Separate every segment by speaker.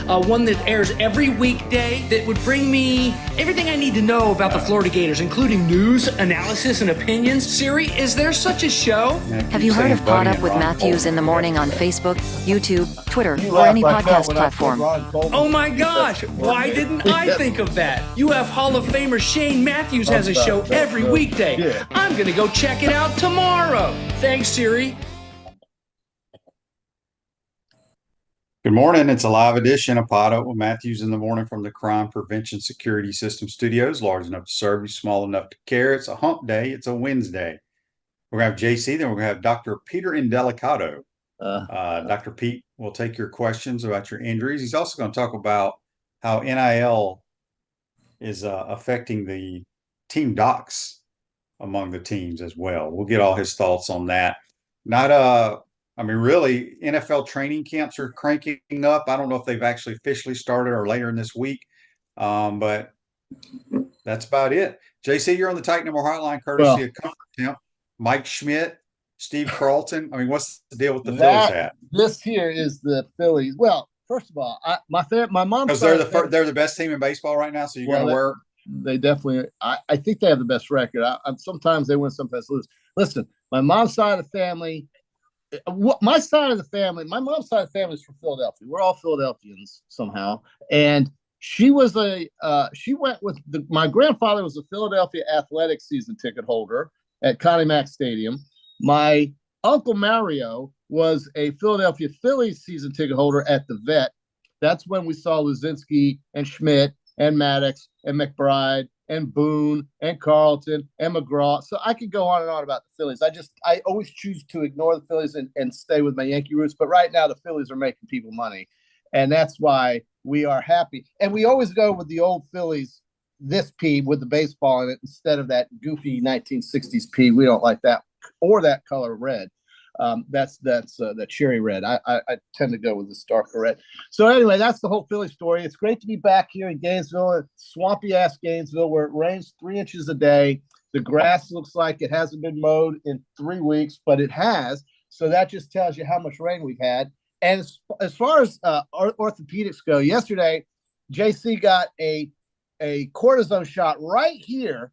Speaker 1: one that airs every weekday that would bring me everything I need to know about the Florida Gators, including news, analysis, and opinions. Siri, is there such a show?
Speaker 2: Have you heard of PodUp with Matthews in the morning on Facebook, YouTube, Twitter, or any podcast platform?
Speaker 1: Oh my gosh, why didn't I think of that? UF Hall of Famer Shane Matthews has a show every weekday. I'm going to go check it out tomorrow. Thanks, Siri.
Speaker 3: Good morning. It's a live edition of PodUp with Matthews in the morning from the Crime Prevention Security System Studios. Large enough to serve you, small enough to care. It's a hump day. It's a Wednesday. We're going to have JC, then we're going to have Dr. Peter Indelicato. Dr. Pete will take your questions about your injuries. He's also going to talk about how NIL is affecting the team docs among the teams as well. We'll get all his thoughts on that. Really, NFL training camps are cranking up. I don't know if they've actually officially started or later in this week, but that's about it. JC, you're on the Titan Number Hotline, courtesy of Comfort Temp. Mike Schmidt, Steve Carlton. What's the deal with the Phillies hat?
Speaker 4: This here is the Phillies. Well, first of all, my mom,
Speaker 3: because they're the best team in baseball right now. So you're going to wear.
Speaker 4: They definitely. I think they have the best record. Sometimes they win, sometimes lose. Listen, my mom's side of the family. My mom's side of the family is from Philadelphia. We're all Philadelphians somehow. And she went with my grandfather was a Philadelphia Athletics season ticket holder at Connie Mack Stadium. My uncle Mario was a Philadelphia Phillies season ticket holder at the Vet. That's when we saw Luzinski and Schmidt and Maddox and McBride and Boone and Carlton and McGraw. So I could go on and on about the Phillies. I always choose to ignore the Phillies and stay with my Yankee roots. But right now the Phillies are making people money. And that's why we are happy. And we always go with the old Phillies, this P with the baseball in it instead of that goofy 1960s P. We don't like that or that color red. That's the cherry red. I tend to go with the darker red. So anyway, that's the whole Philly story. It's great to be back here in Gainesville, swampy ass Gainesville, where it rains 3 inches a day. The grass looks like it hasn't been mowed in 3 weeks, but it has. So that just tells you how much rain we've had. And as far as orthopedics go, yesterday JC got a cortisone shot right here.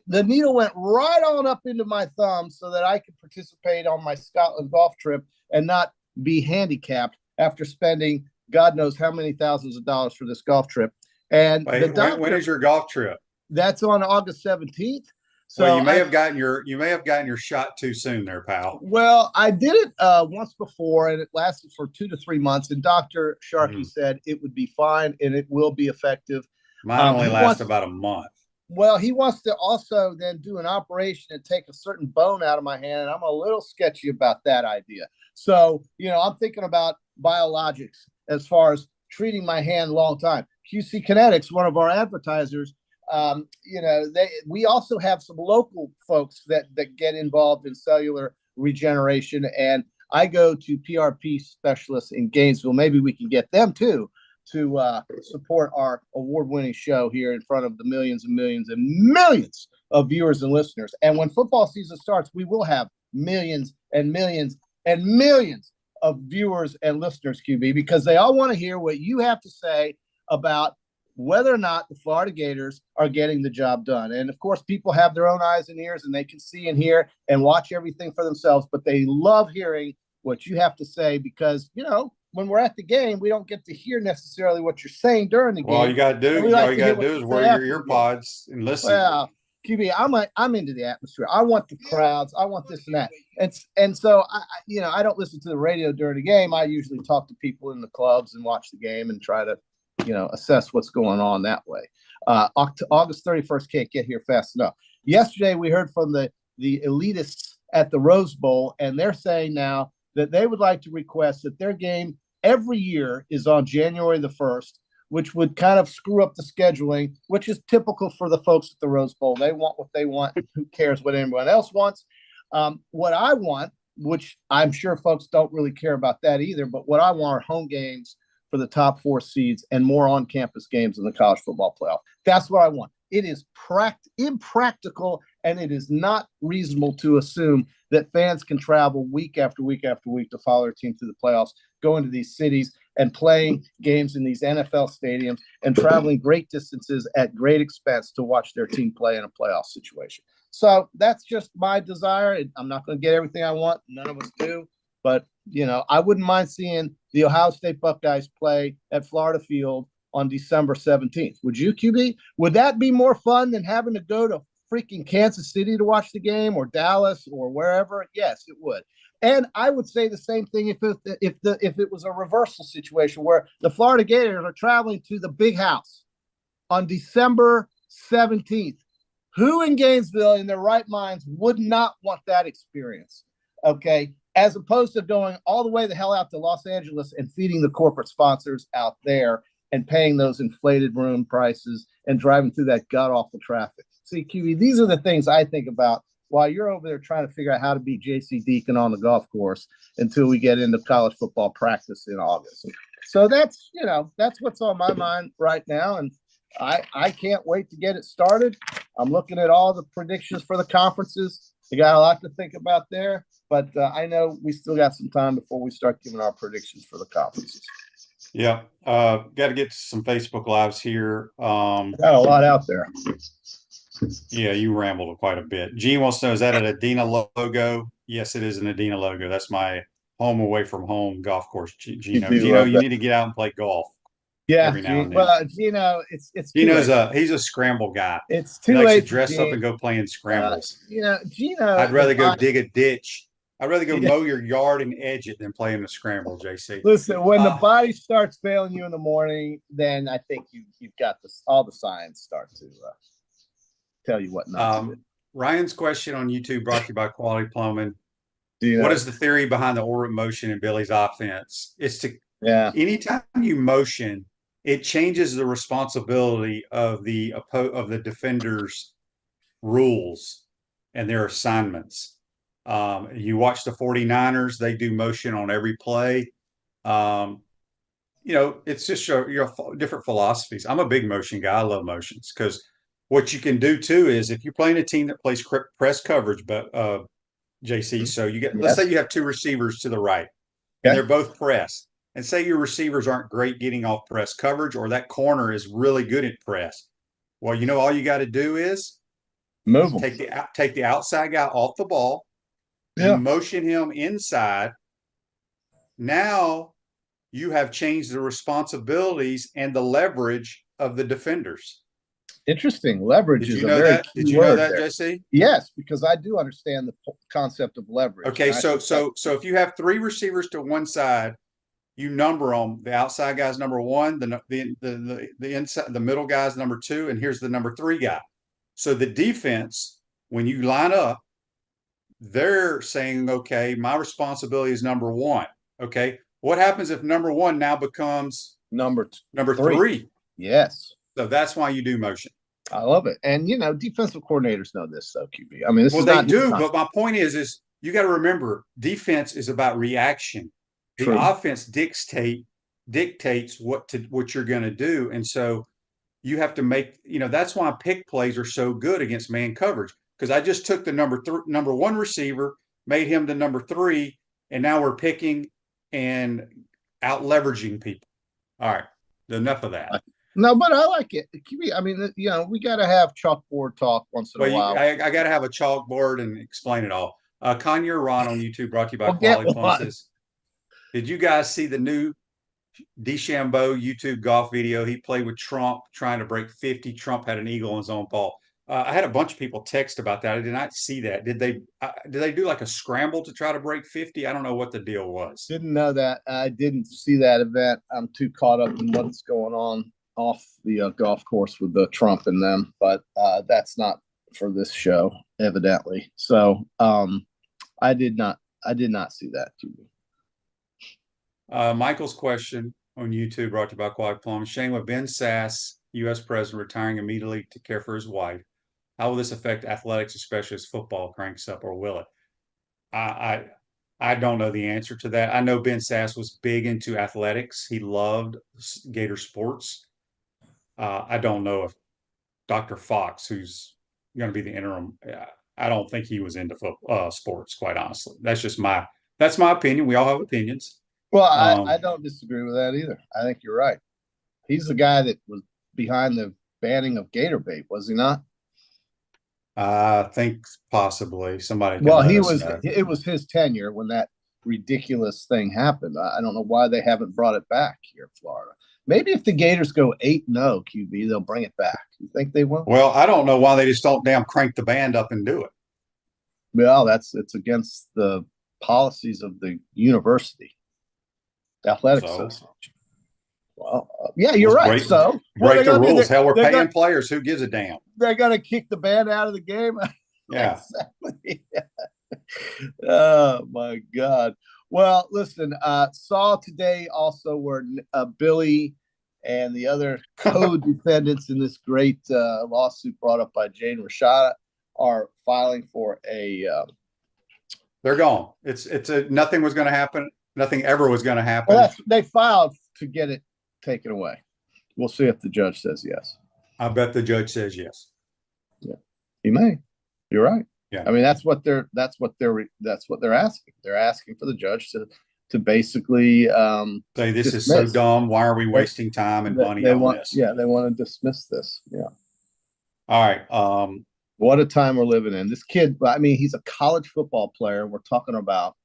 Speaker 4: The needle went right on up into my thumb so that I could participate on my Scotland golf trip and not be handicapped after spending God knows how many thousands of dollars for this golf trip. And
Speaker 3: when is your golf trip?
Speaker 4: That's on August 17th. So
Speaker 3: well, you may have gotten your shot too soon there, pal.
Speaker 4: Well, I did it once before, and it lasted for 2 to 3 months. And Dr. Sharkey said it would be fine and it will be effective.
Speaker 3: Mine only lasts about a month.
Speaker 4: Well, he wants to also then do an operation and take a certain bone out of my hand, and I'm a little sketchy about that idea. So, I'm thinking about biologics as far as treating my hand long time. QC Kinetics, one of our advertisers, we also have some local folks that get involved in cellular regeneration, and I go to PRP specialists in Gainesville. Maybe we can get them too to support our award-winning show here in front of the millions and millions and millions of viewers and listeners. And when football season starts, we will have millions and millions and millions of viewers and listeners, QB, because they all want to hear what you have to say about whether or not the Florida Gators are getting the job done. And, of course, people have their own eyes and ears, and they can see and hear and watch everything for themselves, but they love hearing what you have to say because, when we're at the game, we don't get to hear necessarily what you're saying during the game.
Speaker 3: All you got to do is wear your earpods and listen.
Speaker 4: Well, QB, I'm into the atmosphere. I want the crowds. I want this and that. And so I don't listen to the radio during the game. I usually talk to people in the clubs and watch the game and try to, assess what's going on that way. August 31st can't get here fast enough. Yesterday we heard from the elitists at the Rose Bowl, and they're saying now that they would like to request that their game every year is on January the 1st, which would kind of screw up the scheduling, which is typical for the folks at the Rose Bowl. They want what they want. Who cares what anyone else wants? What I want, which I'm sure folks don't really care about that either, but what I want are home games for the top 4 seeds and more on-campus games in the college football playoff. That's what I want. It is impractical, and it is not reasonable to assume that fans can travel week after week after week to follow their team through the playoffs, go into these cities and playing games in these NFL stadiums and traveling great distances at great expense to watch their team play in a playoff situation. So that's just my desire. I'm not going to get everything I want. None of us do. But, I wouldn't mind seeing the Ohio State Buckeyes play at Florida Field on December 17th. Would you, QB? Would that be more fun than having to go to freaking Kansas City to watch the game, or Dallas, or wherever? Yes, it would. And I would say the same thing if it was a reversal situation where the Florida Gators are traveling to the Big House on December 17th. Who in Gainesville in their right minds would not want that experience? Okay. As opposed to going all the way the hell out to Los Angeles and feeding the corporate sponsors out there and paying those inflated room prices and driving through that god-awful traffic. See, QB, these are the things I think about while you're over there trying to figure out how to beat J.C. Deacon on the golf course until we get into college football practice in August. So that's what's on my mind right now. And I can't wait to get it started. I'm looking at all the predictions for the conferences. We got a lot to think about there, but I know we still got some time before we start giving our predictions for the conferences.
Speaker 3: Yeah. Got to get to some Facebook Lives here.
Speaker 4: Got a lot out there.
Speaker 3: Yeah, you rambled quite a bit. Gene wants to know, is that an Adena logo? Yes, it is an Adena logo. That's my home away from home golf course. Gino, you need to get out and play golf.
Speaker 4: Yeah,
Speaker 3: every now and then.
Speaker 4: Well, Gino, it's
Speaker 3: Gino's he's a scramble guy.
Speaker 4: It's too
Speaker 3: late
Speaker 4: late
Speaker 3: to dress up and go play in scrambles.
Speaker 4: Gino.
Speaker 3: I'd rather go dig a ditch. I'd rather go mow your yard and edge it than play in the scramble, JC.
Speaker 4: Listen, when the body starts failing you in the morning, then I think you've got all the signs start to tell you what not to do.
Speaker 3: Ryan's question on YouTube brought to you by Quality Plumbing.
Speaker 4: What
Speaker 3: is the theory behind the orbit motion in Billy's offense? It's to anytime you motion, it changes the responsibility of the defender's rules and their assignments. You watch the 49ers, they do motion on every play. It's just your different philosophies. I'm a big motion guy. I love motions because what you can do too is if you're playing a team that plays press coverage, but JC, so you get, let's say you have two receivers to the right and they're both press, and say your receivers aren't great getting off press coverage, or that corner is really good at press. Well, all you got to do is
Speaker 4: move them.
Speaker 3: Take the outside guy off the ball. You motion him inside. Now you have changed the responsibilities and the leverage of the defenders.
Speaker 4: Interesting. Leverage is a very key word.
Speaker 3: Did you know that, JC?
Speaker 4: Yes, because I do understand the concept of leverage.
Speaker 3: Okay, so if you have three receivers to one side, you number them. The outside guy's number one, the inside, the middle guy's number two, and here's the number three guy. So the defense, when you line up, they're saying, okay, my responsibility is number one. Okay, what happens if number one now becomes number three?
Speaker 4: Yes.
Speaker 3: So that's why you do motion.
Speaker 4: I love it. And, defensive coordinators know this, though, QB. I mean,
Speaker 3: they do. But my point is you got to remember, defense is about reaction. The offense dictates what you're going to do. And so you have to make, that's why pick plays are so good against man coverage. Because I just took the number one receiver, made him the number three, and now we're picking and out leveraging people. All right. Enough of that.
Speaker 4: No, but I like it. I mean, we got to have chalkboard talk once in a while.
Speaker 3: I got to have a chalkboard and explain it all. Kanye Ron on YouTube, brought to you by Quality Plumbing. Did you guys see the new DeChambeau YouTube golf video? He played with Trump trying to break 50. Trump had an eagle on his own ball. I had a bunch of people text about that. I did not see that. Did they do like a scramble to try to break 50? I don't know what the deal was.
Speaker 4: Didn't know that. I didn't see that event. I'm too caught up in what's going on off the golf course with the Trump and them, but that's not for this show, evidently. So I did not see that.
Speaker 3: Michael's question on YouTube brought to you by Quality Plumbing. Shane, with Ben Sass, U.S. president, retiring immediately to care for his wife, how will this affect athletics, especially as football cranks up, or will it? I don't know the answer to that. I know Ben Sass was big into athletics. He loved Gator sports. I don't know if Dr. Fox, who's going to be the interim, I don't think he was into sports, quite honestly. That's my opinion. We all have opinions.
Speaker 4: Well, I don't disagree with that either. I think you're right. He's the guy that was behind the banning of gator bait, was he not?
Speaker 3: I think possibly somebody.
Speaker 4: Well, he was. It was his tenure when that ridiculous thing happened. I don't know why they haven't brought it back here in Florida. Maybe if the Gators go 8-0 QB, they'll bring it back. You think they will?
Speaker 3: Well, I don't know why they just don't damn crank the band up and do it.
Speaker 4: Well, it's against the policies of the university athletic association. Well, yeah, you're right. So
Speaker 3: break the rules. Hell, we're paying players. Who gives a damn?
Speaker 4: They're going to kick the band out of the game.
Speaker 3: Yeah.
Speaker 4: Exactly. Oh my God. Well, listen, saw today also where Billy and the other co-defendants in this great lawsuit brought up by Jane Rashada are filing for a.
Speaker 3: They're gone. It's nothing was going to happen. Nothing ever was going to happen.
Speaker 4: Well, they filed to get it taken away. We'll see if the judge says yes.
Speaker 3: I bet the judge says yes.
Speaker 4: Yeah, he may. You're right.
Speaker 3: Yeah.
Speaker 4: I mean, that's what they're asking. They're asking for the judge to basically
Speaker 3: say this is so dumb. Why are we wasting time and money on this?
Speaker 4: Yeah, they want to dismiss this. Yeah.
Speaker 3: All right.
Speaker 4: What a time we're living in. This kid, I mean, he's a college football player. We're talking about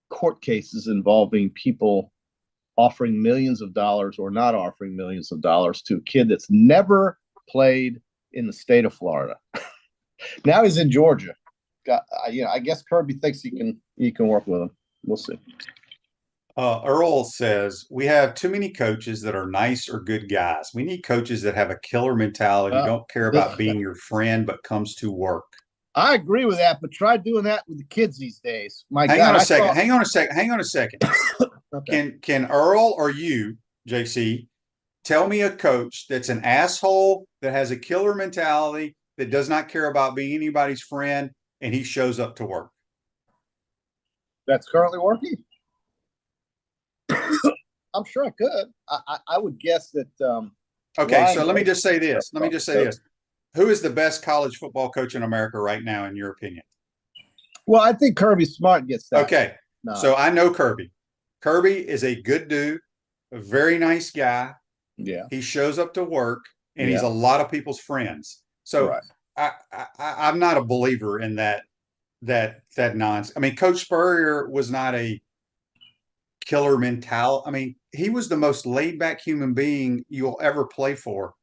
Speaker 4: court cases involving people offering millions of dollars or not offering millions of dollars to a kid that's never played in the state of Florida. Now he's in Georgia. I guess Kirby thinks he can work with him. We'll see.
Speaker 3: Earl says we have too many coaches that are nice or good guys. We need coaches that have a killer mentality, don't care about being your friend, but comes to work.
Speaker 4: I agree with that, but try doing that with the kids these days.
Speaker 3: Hang on a second. Okay. Can Earl or you, JC, tell me a coach that's an asshole, that has a killer mentality, that does not care about being anybody's friend, and he shows up to work?
Speaker 4: That's currently working? I'm sure I could. I would guess that.
Speaker 3: Okay, so let me just say this. Who is the best college football coach in America right now, in your opinion?
Speaker 4: Well, I think Kirby Smart gets that.
Speaker 3: Okay, so I know Kirby. Kirby is a good dude, a very nice guy.
Speaker 4: Yeah. He
Speaker 3: shows up to work, and he's a lot of people's friends. So I'm not a believer in that nonsense. I mean, Coach Spurrier was not a killer mentality. I mean, he was the most laid back human being you'll ever play for.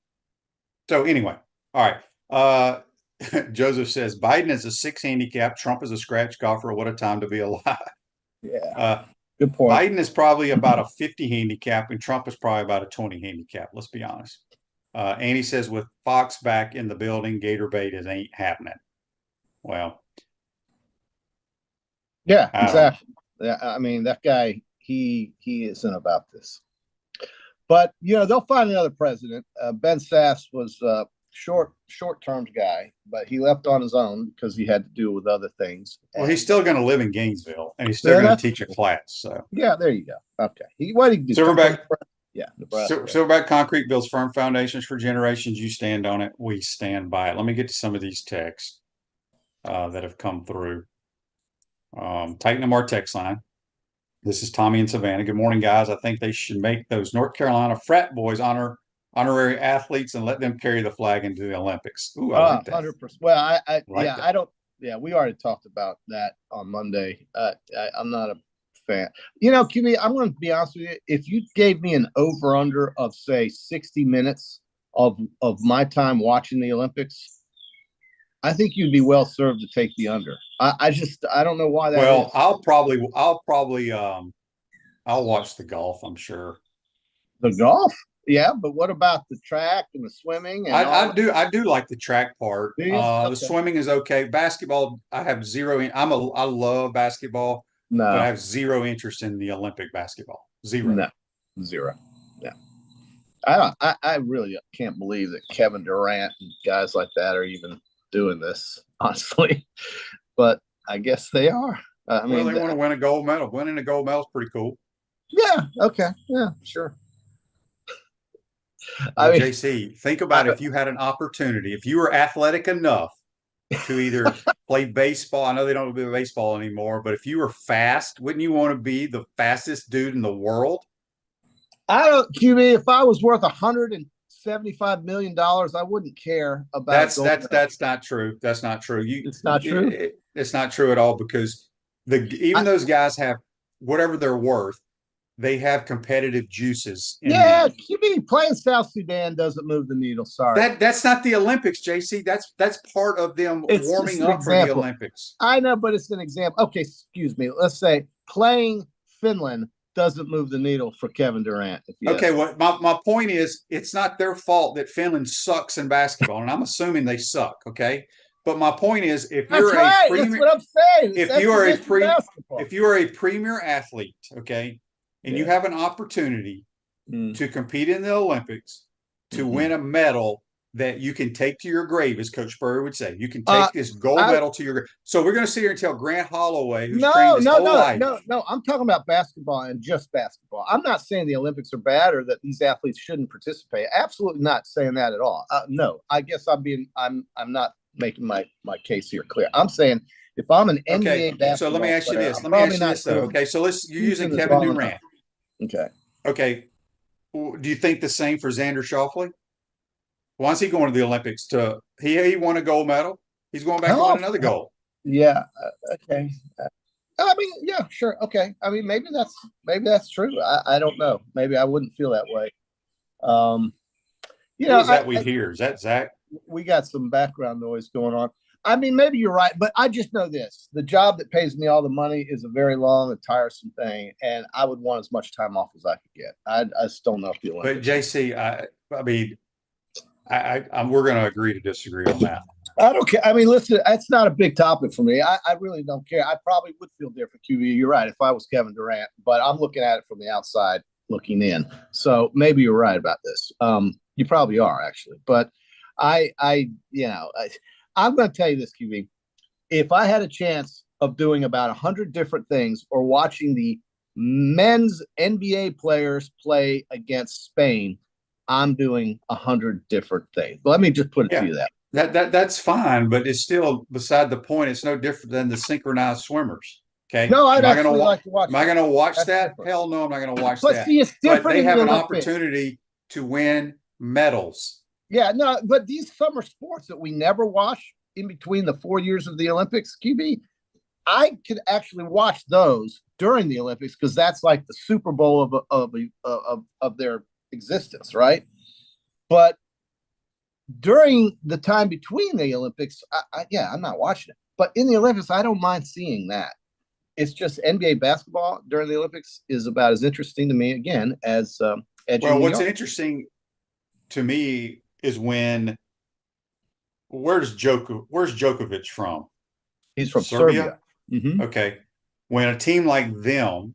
Speaker 3: So anyway, all right. Joseph says Biden is a 6 handicap. Trump is a scratch golfer. What a time to be alive.
Speaker 4: Yeah. Good point.
Speaker 3: Biden is probably about a 50 handicap, and Trump is probably about a 20 handicap. Let's be honest. Andy says with Fox back in the building, Gator bait ain't happening. Well,
Speaker 4: yeah, exactly. Yeah, I mean, that guy, he isn't about this. But they'll find another president. Ben Sass was a short-term guy, but he left on his own because he had to deal with other things.
Speaker 3: Well, he's still going to live in Gainesville, and he's still going to teach a class. So
Speaker 4: yeah, there you go. Okay, what did he do?
Speaker 3: Silverback.
Speaker 4: Yeah,
Speaker 3: Silverback Concrete builds firm foundations for generations. You stand on it. We stand by it. Let me get to some of these texts that have come through. Tighten them our text line. This is Tommy in Savannah. Good morning, guys. I think they should make those North Carolina frat boys honorary athletes and let them carry the flag into the Olympics. Ooh, I like that.
Speaker 4: 100%. Well, I don't. Yeah, we already talked about that on Monday. I'm not a fan. QB, I'm going to be honest with you. If you gave me an over/under of say 60 minutes of my time watching the Olympics, I think you'd be well served to take the under. I don't know why that is.
Speaker 3: I'll watch the golf, I'm sure.
Speaker 4: The golf? Yeah, but what about the track and the swimming? And
Speaker 3: I do like the track part. The swimming is okay. Basketball, I have zero. I love basketball.
Speaker 4: No,
Speaker 3: but I have zero interest in the Olympic basketball. Zero.
Speaker 4: No, zero. Yeah. I really can't believe that Kevin Durant and guys like that are even doing this, honestly. But I guess they are.
Speaker 3: They want to win a gold medal. Winning a gold medal is pretty cool.
Speaker 4: Yeah. Okay. Yeah. Sure.
Speaker 3: JC, think about if you had an opportunity, if you were athletic enough to either play baseball. I know they don't do baseball anymore, but if you were fast, wouldn't you want to be the fastest dude in the world?
Speaker 4: I don't, QB. If I was worth $175 million, I wouldn't care about.
Speaker 3: That's not true. That's not true.
Speaker 4: It's not true.
Speaker 3: It's not true at all because those guys have whatever they're worth. They have competitive juices.
Speaker 4: Yeah, QB playing South Sudan doesn't move the needle. Sorry,
Speaker 3: that's not the Olympics, JC. That's part of them warming up for the Olympics.
Speaker 4: I know, but it's an example. Okay, excuse me. Let's say playing Finland doesn't move the needle for Kevin Durant.
Speaker 3: Okay, well, my point is, it's not their fault that Finland sucks in basketball, and I'm assuming they suck. Okay, but my point is, if you're a premier,
Speaker 4: that's what I'm saying.
Speaker 3: If you are a premier athlete, okay, and you have an opportunity to compete in the Olympics, to win a medal that you can take to your grave, as Coach Spurrier would say, you can take this gold medal to your grave. So we're going to sit here and tell Grant Holloway, who's trained his whole life.
Speaker 4: No. I'm talking about basketball and just basketball. I'm not saying the Olympics are bad or that these athletes shouldn't participate. Absolutely not saying that at all. No, I guess I'm not making my case here clear. I'm saying if I'm an NBA basketball
Speaker 3: so let me ask you
Speaker 4: player,
Speaker 3: this. Let me ask you this though. Okay, so you're using Kevin Durant. Okay. Do you think the same for Xander Schauffele? Why is he going to the Olympics? He won a gold medal. He's going back to win another gold.
Speaker 4: Yeah. Okay. I mean, yeah, sure. Okay. I mean, maybe that's true. I don't know. Maybe I wouldn't feel that way.
Speaker 3: Is that we hear? Is that Zach?
Speaker 4: We got some background noise going on. I mean, maybe you're right, but I just know this. The job that pays me all the money is a very long and tiresome thing, and I would want as much time off as I could get. I just don't know if the Olympics.
Speaker 3: But JC, I mean, we're going to agree to disagree on that.
Speaker 4: I don't care. I mean, listen, that's not a big topic for me. I really don't care. I probably would feel different, QB. You're right if I was Kevin Durant, but I'm looking at it from the outside looking in. So maybe you're right about this. You probably are, actually. But I'm going to tell you this, QB. If I had a chance of doing about 100 different things or watching the men's NBA players play against Spain, I'm doing 100 different things. Let me just put it to you
Speaker 3: that's fine, but it's still beside the point. It's no different than the synchronized swimmers. Okay.
Speaker 4: No, I'd actually like to watch.
Speaker 3: Am I going to watch that? Different. Hell no, I'm not going to watch that.
Speaker 4: See, it's different.
Speaker 3: But they have an opportunity to win medals.
Speaker 4: Yeah, no, but these summer sports that we never watch in between the 4 years of the Olympics, QB, I could actually watch those during the Olympics because that's like the Super Bowl of their existence, right? But during the time between the Olympics, I'm not watching it. But in the Olympics, I don't mind seeing that. It's just NBA basketball during the Olympics is about as interesting to me again as
Speaker 3: what's interesting to me is where's Djokovic from?
Speaker 4: He's from Serbia.
Speaker 3: Mm-hmm. Okay. When a team like them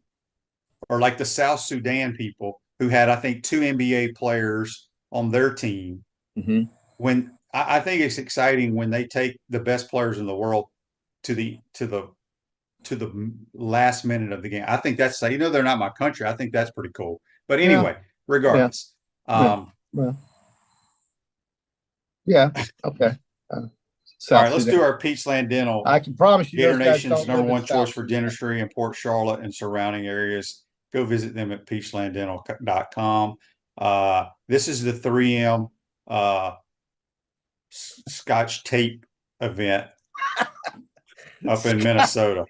Speaker 3: or like the South Sudan people who had, I think, 2 NBA players on their team, when I think it's exciting when they take the best players in the world to the last minute of the game. I think that's, they're not my country. I think that's pretty cool. But anyway, regardless.
Speaker 4: Okay.
Speaker 3: All right, let's do our Peachland Dental.
Speaker 4: I can promise you,
Speaker 3: Gator Nation's #1 choice for dentistry in Port Charlotte and surrounding areas. Go visit them at peachlanddental.com. This is the 3M Scotch tape event up in Minnesota.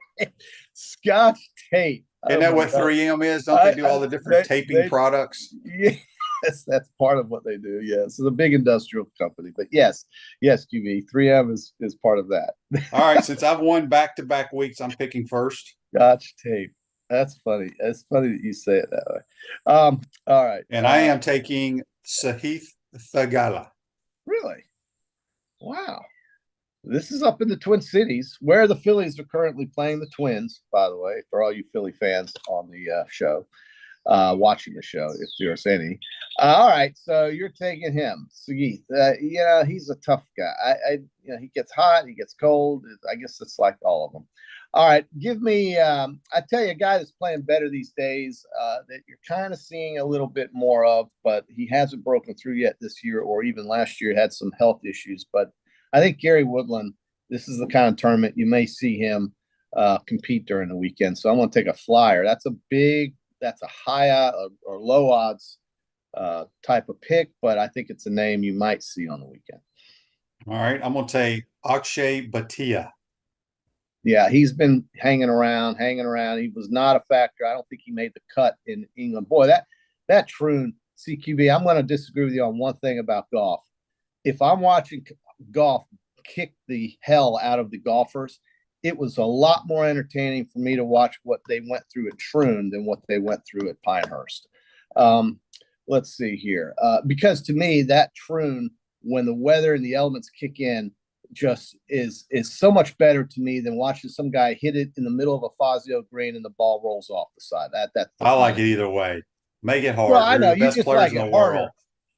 Speaker 4: Scotch tape.
Speaker 3: Isn't that what 3M is? Don't they do all the different taping products?
Speaker 4: Yes, that's part of what they do. Yes, it's a big industrial company. But yes, QB, 3M is part of that.
Speaker 3: All right, since I've won back-to-back weeks, I'm picking first.
Speaker 4: Scotch tape. That's funny. It's funny that you say it that way. All right.
Speaker 3: And I am taking Sahith Thagala.
Speaker 4: Really? Wow. This is up in the Twin Cities, where the Phillies are currently playing the Twins, by the way, for all you Philly fans on the show, watching the show, if there's any. All right, so you're taking him, Sahith. He's a tough guy. He gets hot, he gets cold. I guess it's like all of them. All right, give me I tell you a guy that's playing better these days that you're kind of seeing a little bit more of, but he hasn't broken through yet this year or even last year, had some health issues. But I think Gary Woodland this is the kind of tournament you may see him compete during the weekend. So I'm going to take a flyer. That's a high or low odds type of pick, but I think it's a name you might see on the weekend.
Speaker 3: All right, I'm going to take Akshay Bhatia.
Speaker 4: Yeah, he's been hanging around. He was not a factor. I don't think he made the cut in England. Boy, that Troon CQB, I'm going to disagree with you on one thing about golf. If I'm watching golf kick the hell out of the golfers, it was a lot more entertaining for me to watch what they went through at Troon than what they went through at Pinehurst. Let's see here. Because to me, that Troon, when the weather and the elements kick in, just is so much better to me than watching some guy hit it in the middle of a Fazio green and the ball rolls off the side.
Speaker 3: I like it either way. Make it hard.
Speaker 4: Well, I know
Speaker 3: you just like it harder,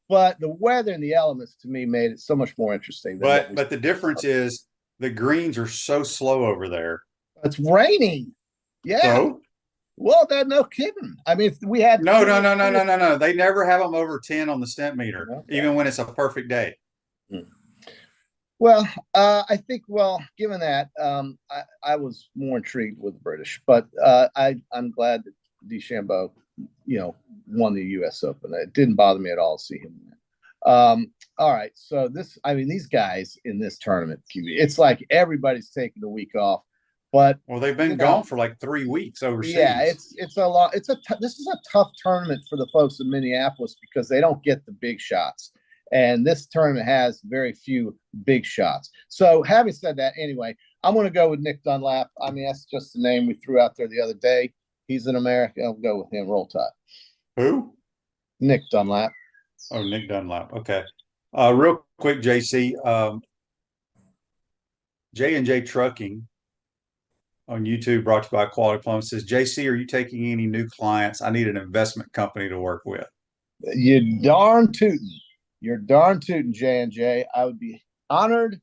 Speaker 4: but the weather and the elements to me made it so much more interesting.
Speaker 3: But the difference is the greens are so slow over there.
Speaker 4: It's raining. Yeah.
Speaker 3: So?
Speaker 4: Well, that's no kidding. I mean, if we had
Speaker 3: no. They never have them over 10 on the stent meter, even when it's a perfect day.
Speaker 4: Well, I think, given that, I was more intrigued with the British, but I'm glad that DeChambeau, won the U.S. Open. It didn't bother me at all to see him win. All right, so these guys in this tournament, it's like everybody's taking a week off, but
Speaker 3: they've been gone for like 3 weeks overseas.
Speaker 4: Yeah, it's a lot. This is a tough tournament for the folks in Minneapolis because they don't get the big shots. And this tournament has very few big shots. So having said that, anyway, I'm going to go with Nick Dunlap. I mean, that's just the name we threw out there the other day. He's an American. I'll go with him. Roll Tide.
Speaker 3: Who?
Speaker 4: Nick Dunlap.
Speaker 3: Oh, Nick Dunlap. Okay. Real quick, JC. J&J Trucking on YouTube, brought to you by Quality Plumbing, says, JC, are you taking any new clients? I need an investment company to work with.
Speaker 4: You're darn tootin', J&J. I would be honored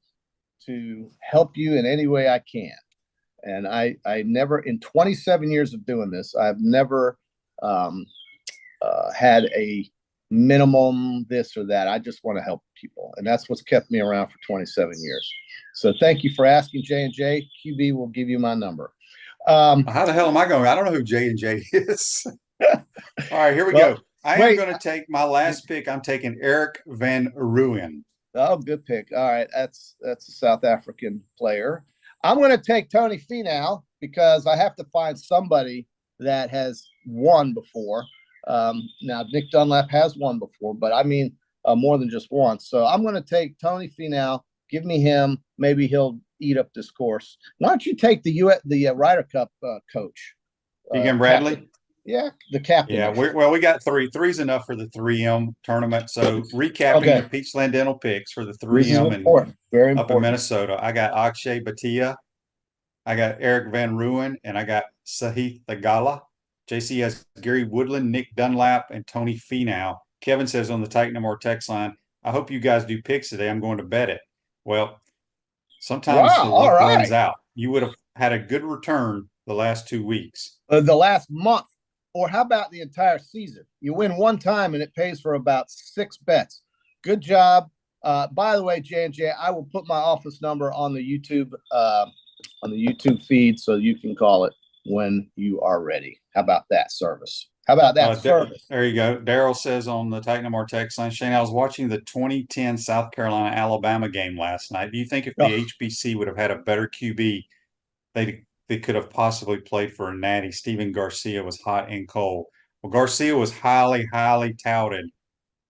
Speaker 4: to help you in any way I can. And I never, in 27 years of doing this, I've never had a minimum this or that. I just want to help people. And that's what's kept me around for 27 years. So thank you for asking, J&J. QB will give you my number.
Speaker 3: How the hell am I going? I don't know who J&J is. All right, here we go. I am going to take my last pick. I'm taking Eric Van Rooyen.
Speaker 4: Oh, good pick. All right. That's a South African player. I'm going to take Tony Finau because I have to find somebody that has won before. Now, Nick Dunlap has won before, but I mean more than just once. So I'm going to take Tony Finau. Give me him. Maybe he'll eat up this course. Why don't you take the Ryder Cup coach?
Speaker 3: Keegan Bradley?
Speaker 4: Captain. Yeah, the captain.
Speaker 3: Yeah, we got three. Three's enough for the 3M tournament. So recapping the Peachland Dental picks for the 3M and
Speaker 4: very
Speaker 3: up in Minnesota. I got Akshay Bhatia, I got Eric Van Rooyen, and I got Sahith Theegala. JC has Gary Woodland, Nick Dunlap, and Tony Finau. Kevin says on the Titan No More text line, I hope you guys do picks today. I'm going to bet it. Well, sometimes the luck wins out. You would have had a good return the last 2 weeks.
Speaker 4: The last month. Or how about the entire season? You win one time and it pays for about 6 bets. Good job. By the way, J&J, I will put my office number on the YouTube feed so you can call it when you are ready. How about that service? How about that service?
Speaker 3: There you go. Daryl says on the Titan No More text line, Shane, I was watching the 2010 South Carolina-Alabama game last night. Do you think if the HBC would have had a better QB, they could have possibly played for a natty? Steven Garcia was hot and cold. Well, Garcia was highly, highly touted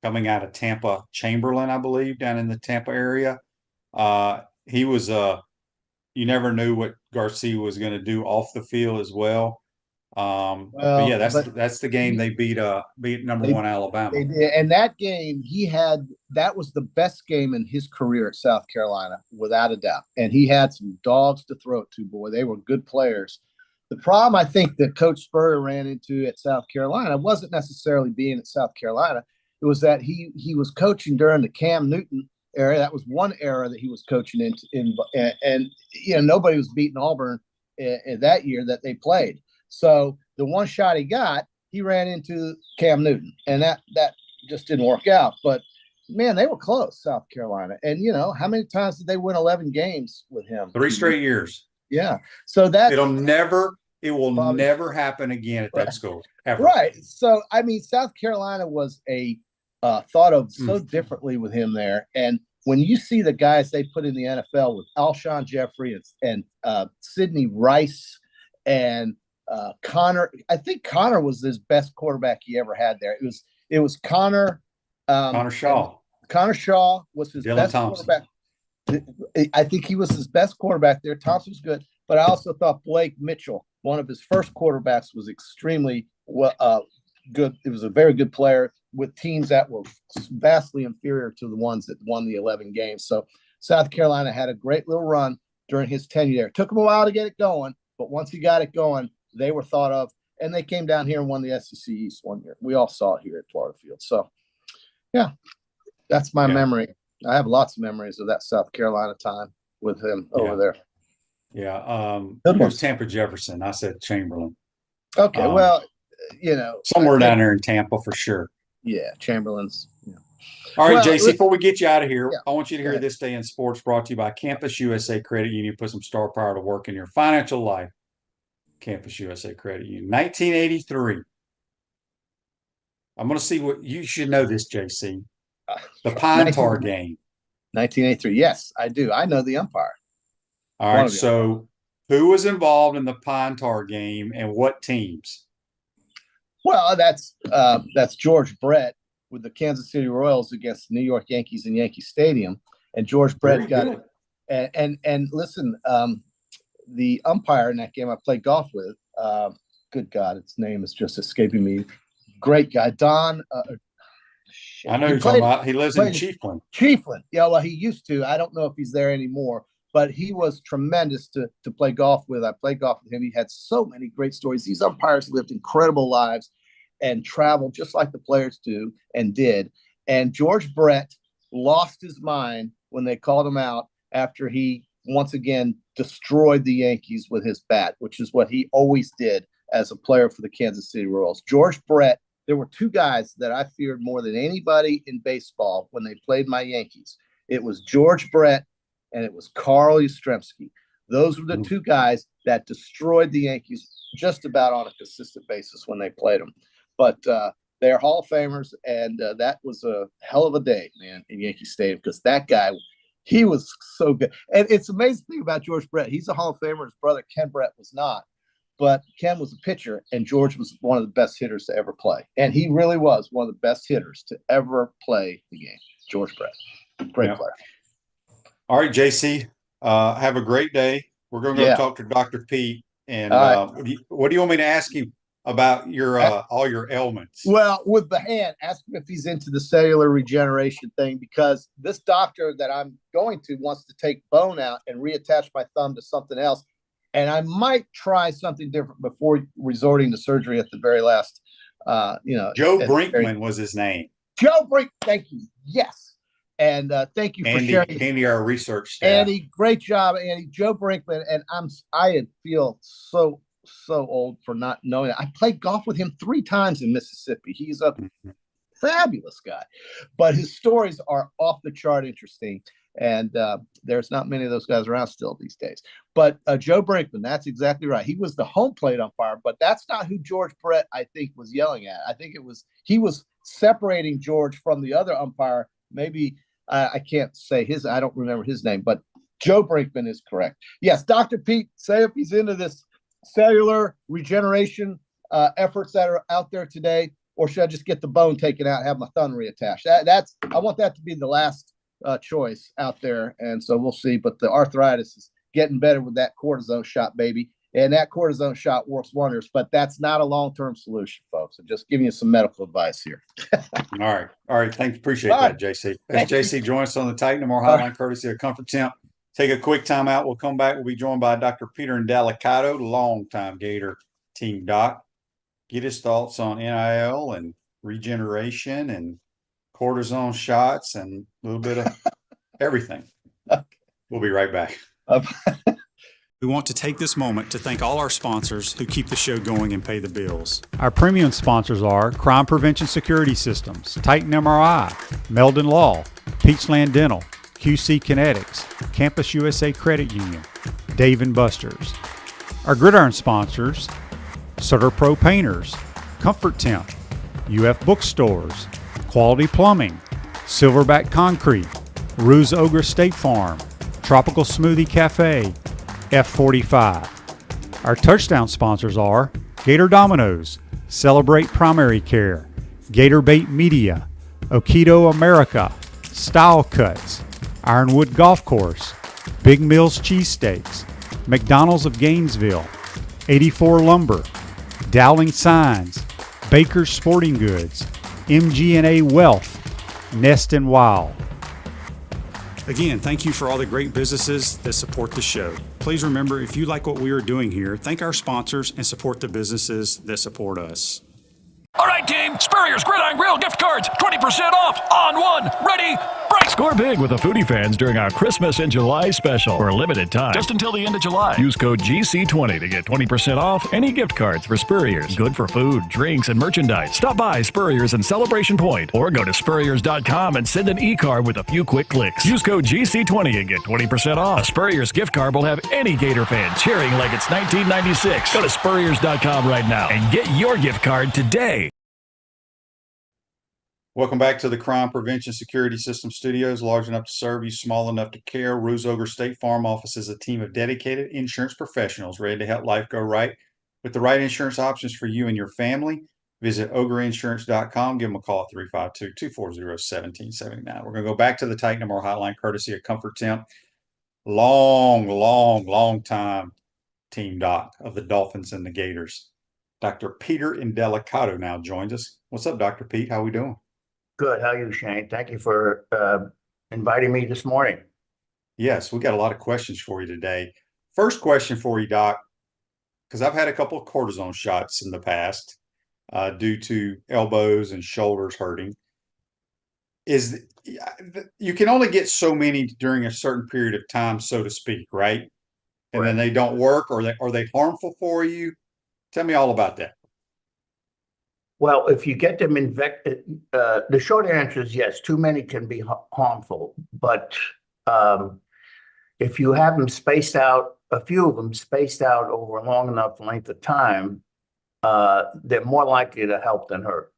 Speaker 3: coming out of Tampa Chamberlain, I believe, down in the Tampa area. He was you never knew what Garcia was going to do off the field as well. But yeah, that's the game they beat number 1 Alabama.
Speaker 4: And that game that was the best game in his career at South Carolina, without a doubt. And he had some dogs to throw it to, boy. They were good players. The problem I think that Coach Spurrier ran into at South Carolina wasn't necessarily being at South Carolina. It was that he was coaching during the Cam Newton era. That was one era that he was coaching in and nobody was beating Auburn in that year that they played. So the one shot he got, he ran into Cam Newton, and that just didn't work out. But man, they were close, South Carolina. And, how many times did they win 11 games with him?
Speaker 3: 3 straight years.
Speaker 4: Yeah. So that
Speaker 3: it will never happen again at that school, ever.
Speaker 4: Right. So, I mean, South Carolina was thought of so differently with him there. And when you see the guys they put in the NFL with Alshon Jeffrey and Sidney Rice and Connor, I think Connor was his best quarterback he ever had there. It was Connor.
Speaker 3: Connor Shaw.
Speaker 4: Connor Shaw was his
Speaker 3: Dylan
Speaker 4: best
Speaker 3: Thompson.
Speaker 4: quarterback. I think he was his best quarterback there. Thompson was good, but I also thought Blake Mitchell, one of his first quarterbacks, was extremely good. It was a very good player with teams that were vastly inferior to the ones that won the 11 games. So South Carolina had a great little run during his tenure there. It took him a while to get it going, but once he got it going, they were thought of, and they came down here and won the SEC East one year. We all saw it here at Florida Field. So, yeah, that's my memory. I have lots of memories of that South Carolina time with him over there.
Speaker 3: Yeah. It was Tampa Jefferson. I said Chamberlain.
Speaker 4: Okay. Well,
Speaker 3: somewhere down there in Tampa for sure.
Speaker 4: Yeah. Chamberlain's. Yeah.
Speaker 3: All right, JC, before we get you out of here, I want you to hear
Speaker 4: ahead.
Speaker 3: This Day in Sports brought to you by Campus USA Credit Union. Put some star power to work in your financial life. Campus USA Credit Union. 1983. I'm going to see what you should know this, JC. The Pine Tar game.
Speaker 4: 1983. Yes, I do. I know the umpire.
Speaker 3: All right. So who was involved in the Pine Tar game and what teams?
Speaker 4: Well, that's George Brett with the Kansas City Royals against New York Yankees in Yankee Stadium. And George Brett got it. And listen, the umpire in that game I played golf with, good God, its name is just escaping me. Great guy, Don.
Speaker 3: I know you're talking about. He lives in Chiefland.
Speaker 4: Chiefland. Yeah, well, he used to. I don't know if he's there anymore, but he was tremendous to play golf with. I played golf with him. He had so many great stories. These umpires lived incredible lives and traveled just like the players do and did. And George Brett lost his mind when they called him out after he once again destroyed the Yankees with his bat, which is what he always did as a player for the Kansas City Royals. George Brett. There were two guys that I feared more than anybody in baseball when they played my Yankees. It was George Brett and it was Carl Yastrzemski. Those were the two guys that destroyed the Yankees just about on a consistent basis when they played them. But they're Hall of Famers, and that was a hell of a day, man, in Yankee Stadium, because that guy, he was so good. And it's amazing thing about George Brett. He's a Hall of Famer. His brother, Ken Brett, was not. But Ken was a pitcher, and George was one of the best hitters to ever play. And he really was one of the best hitters to ever play the game, George Brett. Great player.
Speaker 3: All right, JC, have a great day. We're going to go talk to Dr. Pete. And what do you want me to ask you about your all your ailments?
Speaker 4: Well, with the hand, ask him if he's into the cellular regeneration thing, because this doctor that I'm going to wants to take bone out and reattach my thumb to something else. And I might try something different before resorting to surgery at the very last,
Speaker 3: Joe Brinkman was his name.
Speaker 4: Joe Brink. Thank you. Yes. And thank you for sharing.
Speaker 3: Andy, our research staff.
Speaker 4: Andy, great job, Andy. Joe Brinkman. And I feel so old for not knowing that. I played golf with him 3 times in Mississippi. He's a fabulous guy, but his stories are off the chart interesting. And there's not many of those guys around still these days. But Joe Brinkman, that's exactly right. He was the home plate umpire, but that's not who George Brett, I think, was yelling at. I think he was separating George from the other umpire. Maybe I can't say I don't remember his name, but Joe Brinkman is correct. Yes, Dr. Pete, say if he's into this cellular regeneration efforts that are out there today, or should I just get the bone taken out and have my thumb reattached? I want that to be the last choice out there, and so we'll see. But the arthritis is getting better with that cortisone shot, baby, and that cortisone shot works wonders. But that's not a long-term solution, folks. I'm just giving you some medical advice here.
Speaker 3: All right. Thanks. Appreciate that, JC. As JC joins us on the Titan More Hotline, courtesy of Comfort Temp. Take a quick time out. We'll come back. We'll be joined by Dr. Peter Indelicato, longtime Gator team doc. Get his thoughts on NIL and regeneration and cortisone shots and a little bit of everything. We'll be right back. We want to take this moment to thank all our sponsors who keep the show going and pay the bills. Our premium sponsors are Crime Prevention Security Systems, Titan MRI, Meldon Law, Peachland Dental, QC Kinetics, Campus USA Credit Union, Dave & Buster's. Our Gridiron sponsors, Sutter Pro Painters, Comfort Temp, UF Bookstores, Quality Plumbing, Silverback Concrete, Ruse Ogre State Farm, Tropical Smoothie Cafe, F45. Our touchdown sponsors are Gator Dominoes, Celebrate Primary Care, Gator Bait Media, Okido America, Style Cuts, Ironwood Golf Course, Big Mills Cheesesteaks, McDonald's of Gainesville, 84 Lumber, Dowling Signs, Baker's Sporting Goods, MG&A Wealth, Nest and Wild. Again, thank you for all the great businesses that support the show. Please remember, if you like what we are doing here, thank our sponsors and support the businesses that support us.
Speaker 5: All right, team. Spurrier's Gridiron Grill gift cards. 20% off on one. Ready? Break.
Speaker 6: Score big with the Foodie Fans during our Christmas in July special for a limited time.
Speaker 5: Just until the end of July.
Speaker 6: Use code GC20 to get 20% off any gift cards for Spurrier's. Good for food, drinks, and merchandise. Stop by Spurrier's in Celebration Point or go to Spurriers.com and send an e-card with a few quick clicks. Use code GC20 and get 20% off. A Spurrier's gift card will have any Gator fan cheering like it's 1996. Go to Spurriers.com right now and get your gift card today.
Speaker 3: Welcome back to the Crime Prevention Security System Studios, large enough to serve you, small enough to care. Ruse Ogre State Farm offers a team of dedicated insurance professionals ready to help life go right with the right insurance options for you and your family. Visit ogreinsurance.com. Give them a call at 352-240-1779. We're going to go back to the Titan MR hotline, courtesy of Comfort Temp. Long time team doc of the Dolphins and the Gators. Dr. Peter Indelicato now joins us. What's up, Dr. Pete? How we doing?
Speaker 7: Good. How are you, Shane? Thank you for inviting me this morning.
Speaker 3: Yes, we got a lot of questions for you today. First question for you, Doc, because I've had a couple of cortisone shots in the past due to elbows and shoulders hurting. You can only get so many during a certain period of time, so to speak, right? And then they don't work, or are they harmful for you? Tell me all about that.
Speaker 7: Well, if you get them infected, the short answer is yes, too many can be harmful. But if you have them spaced out, a few of them spaced out over a long enough length of time, they're more likely to help than hurt,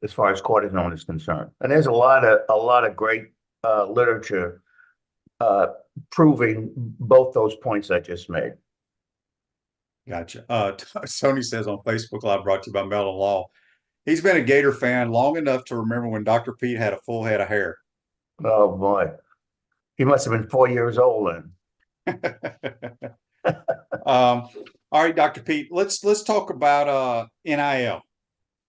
Speaker 7: as far as cortisone is concerned. And there's a lot of great literature proving both those points I just made.
Speaker 3: Gotcha. Tony says on Facebook Live, brought to you by Meldon Law, he's been a Gator fan long enough to remember when Dr. Pete had a full head of hair.
Speaker 7: Oh boy, he must have been 4 years old then.
Speaker 3: All right, Dr. Pete, let's talk about NIL.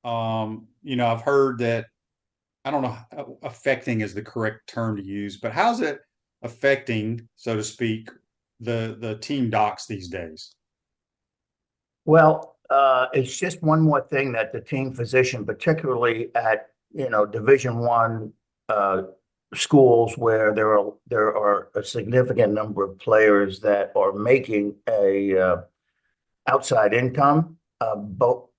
Speaker 3: I've heard that, I don't know, affecting is the correct term to use, but how's it affecting, so to speak, the team docs these days?
Speaker 7: Well, it's just one more thing that the team physician, particularly at Division I schools where there are a significant number of players that are making a outside income,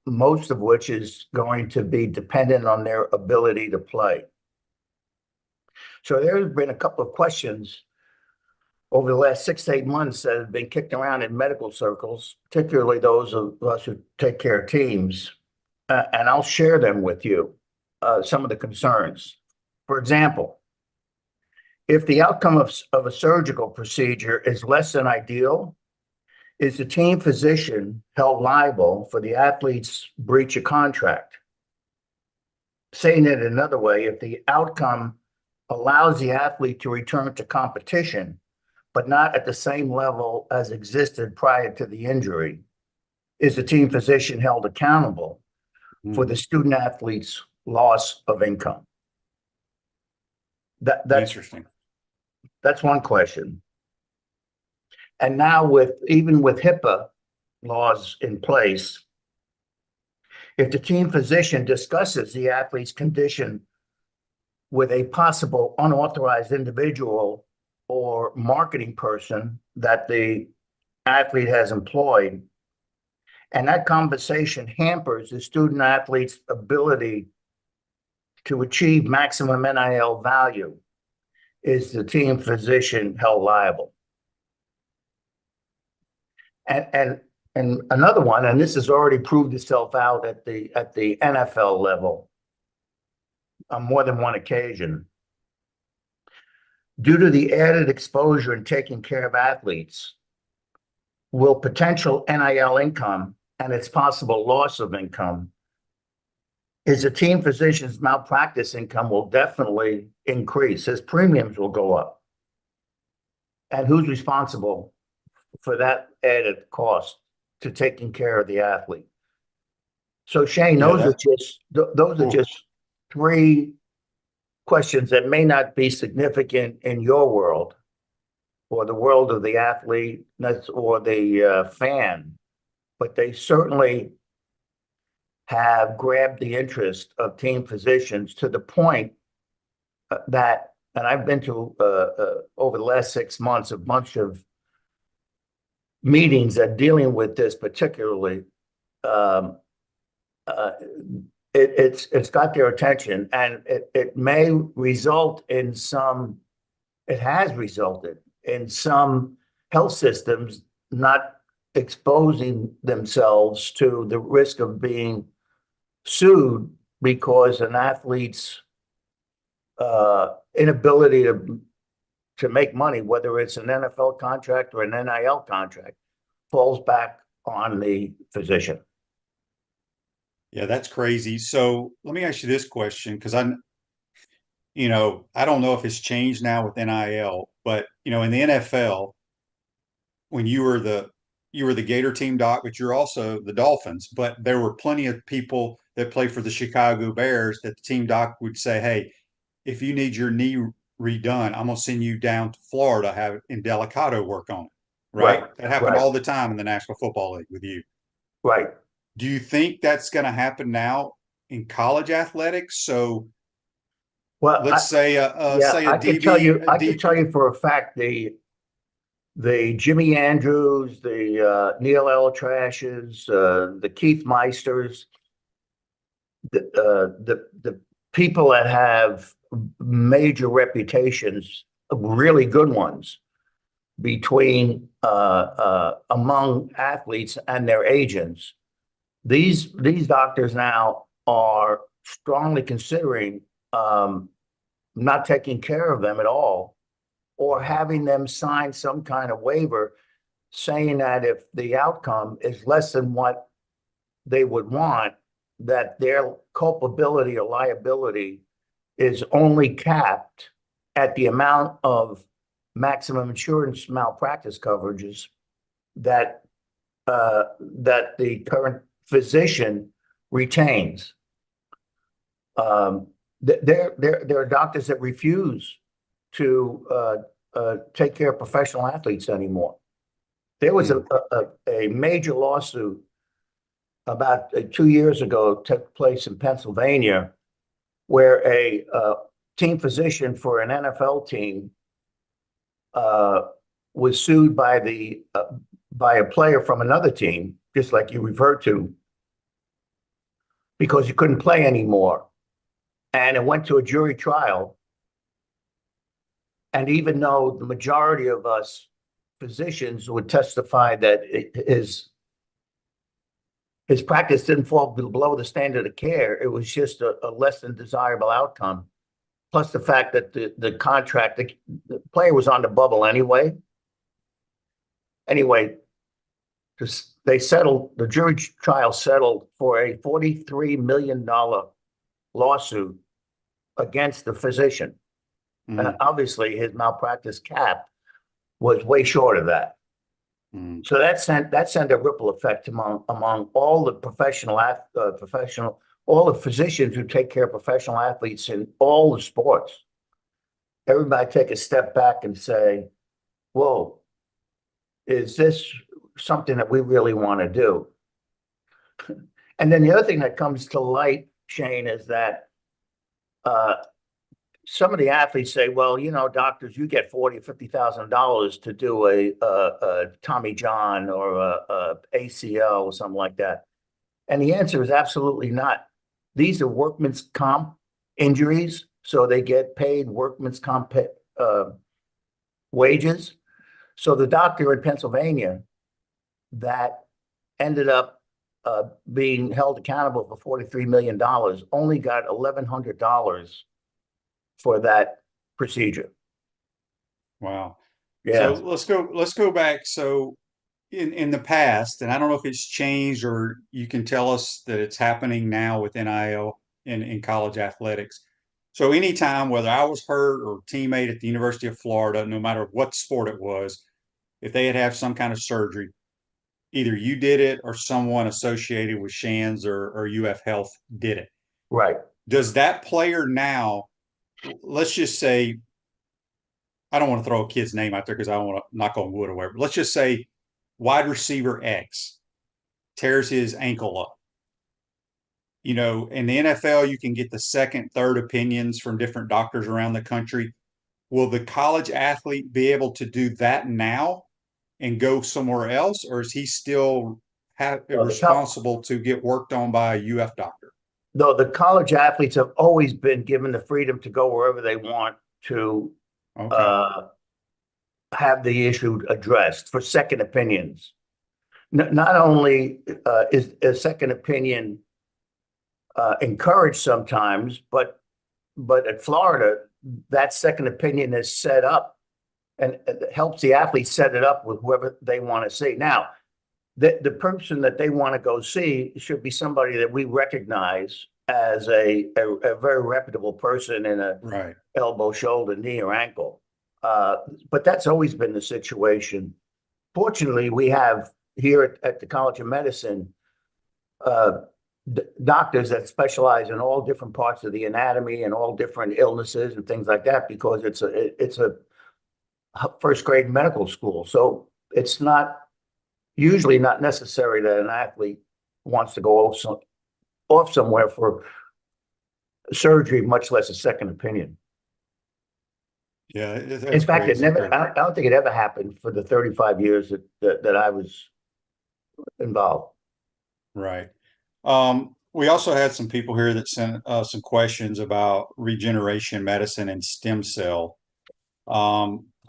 Speaker 7: most of which is going to be dependent on their ability to play. So there's been a couple of questions over the last 6 to 8 months that have been kicked around in medical circles, particularly those of us who take care of teams, and I'll share them with you, some of the concerns. For example, if the outcome of a surgical procedure is less than ideal, is the team physician held liable for the athlete's breach of contract? Saying it another way, if the outcome allows the athlete to return to competition, but not at the same level as existed prior to the injury, is the team physician held accountable for the student athlete's loss of income? That's
Speaker 3: interesting.
Speaker 7: That's one question. And now even with HIPAA laws in place, if the team physician discusses the athlete's condition with a possible unauthorized individual or marketing person that the athlete has employed, and that compensation hampers the student athlete's ability to achieve maximum NIL value, is the team physician held liable? And another one, and this has already proved itself out at the NFL level on more than one occasion. Due to the added exposure in taking care of athletes, will potential NIL income and its possible loss of income, is a team physician's malpractice income will definitely increase. His premiums will go up. And who's responsible for that added cost to taking care of the athlete? So Shane, those are just three questions that may not be significant in your world or the world of the athlete or the fan, but they certainly have grabbed the interest of team physicians to the point that, and I've been to over the last 6 months, a bunch of meetings that dealing with this particularly. It's got their attention, and it may result in some. It has resulted in some health systems not exposing themselves to the risk of being sued because an athlete's inability to make money, whether it's an NFL contract or an NIL contract, falls back on the physician.
Speaker 3: Yeah, that's crazy. So let me ask you this question, because I don't know if it's changed now with NIL, but in the NFL, when you were the Gator team doc, but you're also the Dolphins, but there were plenty of people that play for the Chicago Bears that the team doc would say, hey, if you need your knee redone, I'm gonna send you down to Florida, have Indelicato work on it. Right? That happened all the time in the National Football League with you.
Speaker 7: Right.
Speaker 3: Do you think that's going to happen now in college athletics? So,
Speaker 7: well,
Speaker 3: let's say a
Speaker 7: I can tell you for a fact the Jimmy Andrews, the Neil L. Trashes, the Keith Meisters, the people that have major reputations, really good ones, between among athletes and their agents. These doctors now are strongly considering not taking care of them at all, or having them sign some kind of waiver saying that if the outcome is less than what they would want, that their culpability or liability is only capped at the amount of maximum insurance malpractice coverages that the current physician retains. There are doctors that refuse to take care of professional athletes anymore. There was a major lawsuit about 2 years ago, took place in Pennsylvania, where a team physician for an NFL team was sued by a player from another team, just like you referred to, because he couldn't play anymore. And it went to a jury trial. And even though the majority of us physicians would testify that his practice didn't fall below the standard of care, it was just a less than desirable outcome. Plus the fact that the contract, the player was on the bubble anyway. Anyway, the jury trial settled for a $43 million lawsuit against the physician. And obviously his malpractice cap was way short of that. So that sent a ripple effect among all the all the physicians who take care of professional athletes in all the sports. Everybody take a step back and say, whoa, is this something that we really want to do? And then the other thing that comes to light, Shane, is that some of the athletes say, well, doctors, you get $40,000 or $50,000 to do a Tommy John or a ACL or something like that. And the answer is absolutely not. These are workman's comp injuries, so they get paid workman's comp wages. So the doctor in Pennsylvania that ended up being held accountable for $43 million only got $1,100 for that procedure.
Speaker 3: Wow.
Speaker 7: Yeah.
Speaker 3: So let's go back. So in the past, and I don't know if it's changed or you can tell us that it's happening now with NIL in college athletics. So anytime, whether I was hurt or teammate at the University of Florida, no matter what sport it was, if they had to have some kind of surgery, either you did it or someone associated with Shands or UF Health did it.
Speaker 7: Right.
Speaker 3: Does that player now, let's just say, I don't want to throw a kid's name out there because I don't want to knock on wood or whatever. Let's just say wide receiver X tears his ankle up. In the NFL, you can get the second, third opinions from different doctors around the country. Will the college athlete be able to do that now and go somewhere else, or is he still responsible to get worked on by a UF doctor?
Speaker 7: No, the college athletes have always been given the freedom to go wherever they want to have the issue addressed for second opinions. Not only is a second opinion encouraged sometimes, but at Florida, that second opinion is set up and helps the athlete set it up with whoever they want to see. Now, the person that they want to go see should be somebody that we recognize as a very reputable person in a elbow, shoulder, knee, or ankle. But that's always been the situation. Fortunately, we have here at the College of Medicine doctors that specialize in all different parts of the anatomy and all different illnesses and things like that, because it's a first grade medical school. So it's usually not necessary that an athlete wants to go off somewhere for surgery, much less a second opinion.
Speaker 3: Yeah.
Speaker 7: In fact, I don't think it ever happened for the 35 years that I was involved.
Speaker 3: Right. We also had some people here that sent some questions about regeneration medicine and stem cell.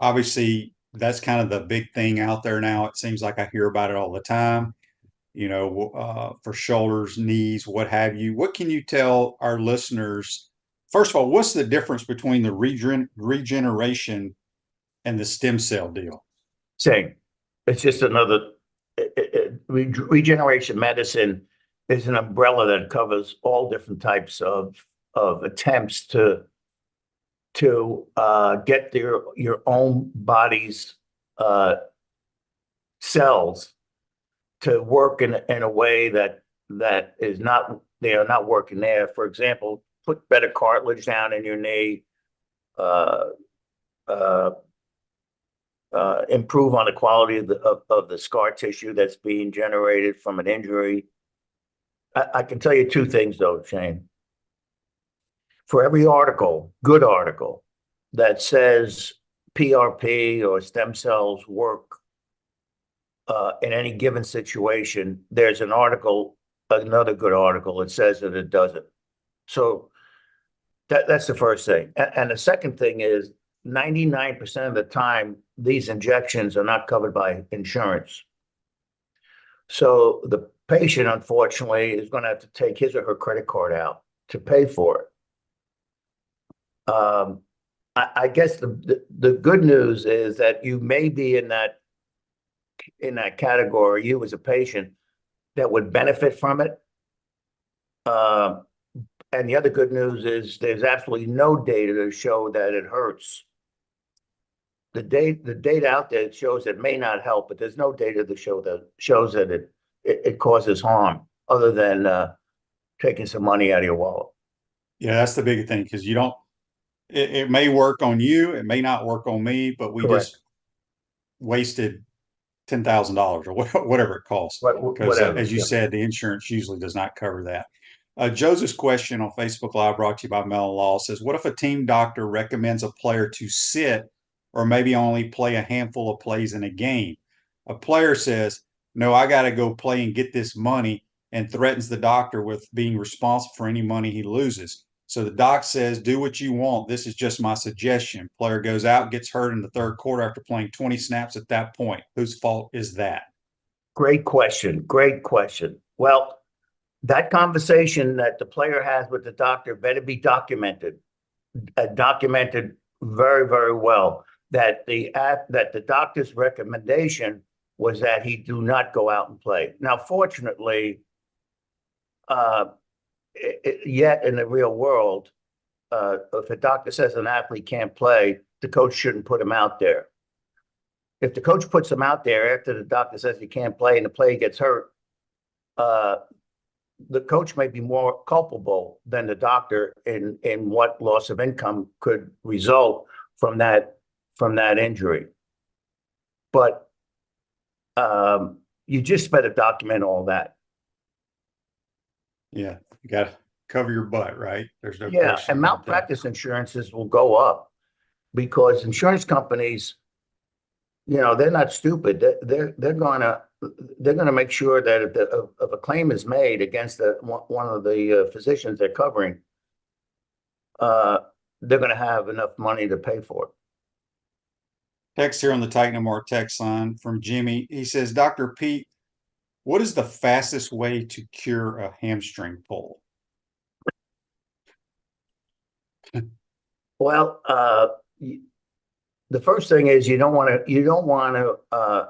Speaker 3: Obviously, that's kind of the big thing out there now. It seems like I hear about it all the time, for shoulders, knees, what have you. What can you tell our listeners? First of all, what's the difference between the regeneration and the stem cell deal?
Speaker 7: Same. It's just another regeneration medicine is an umbrella that covers all different types of attempts to get your own body's cells to work in a way that is not, they are not working there. For example, put better cartilage down in your knee, improve on the quality of the scar tissue that's being generated from an injury. I can tell you two things though, Shane. For every good article that says PRP or stem cells work in any given situation, there's another good article that says that it doesn't. So that's the first thing. And the second thing is 99% of the time, these injections are not covered by insurance. So the patient, unfortunately, is going to have to take his or her credit card out to pay for it. I guess the good news is that you may be in that category, you as a patient, that would benefit from it. And the other good news is there's absolutely no data to show that it hurts. The data out there shows it may not help, but there's no data that shows that it causes harm other than taking some money out of your wallet.
Speaker 3: Yeah, that's the big thing, because it may work on you, it may not work on me, but we
Speaker 7: Correct.
Speaker 3: just wasted $10,000 or whatever it costs.
Speaker 7: Whatever,
Speaker 3: as you said, the insurance usually does not cover that. Joseph's question on Facebook Live, brought to you by Mellon Law, says, what if a team doctor recommends a player to sit or maybe only play a handful of plays in a game? A player says, no, I got to go play and get this money, and threatens the doctor with being responsible for any money he loses. So the doc says, do what you want. This is just my suggestion. Player goes out, gets hurt in the third quarter after playing 20 snaps at that point. Whose fault is that?
Speaker 7: Great question. Great question. Well, that conversation that the player has with the doctor better be documented, documented very, very well. That the doctor's recommendation was that he do not go out and play. Now, fortunately, yet in the real world, if a doctor says an athlete can't play, the coach shouldn't put him out there. If the coach puts him out there after the doctor says he can't play and the player gets hurt, the coach may be more culpable than the doctor in what loss of income could result from that injury. But you just better document all that.
Speaker 3: Yeah, you got to cover your butt, right? There's no
Speaker 7: Yeah,
Speaker 3: question
Speaker 7: and
Speaker 3: about that.
Speaker 7: malpractice insurances will go up because insurance companies, they're not stupid. They're gonna make sure that if a claim is made against one of the physicians they're covering, they're gonna have enough money to pay for it.
Speaker 3: Text here on the Titan MR text line from Jimmy. He says, Dr. Pete, what is the fastest way to cure a hamstring pull?
Speaker 7: Well, the first thing is you don't want to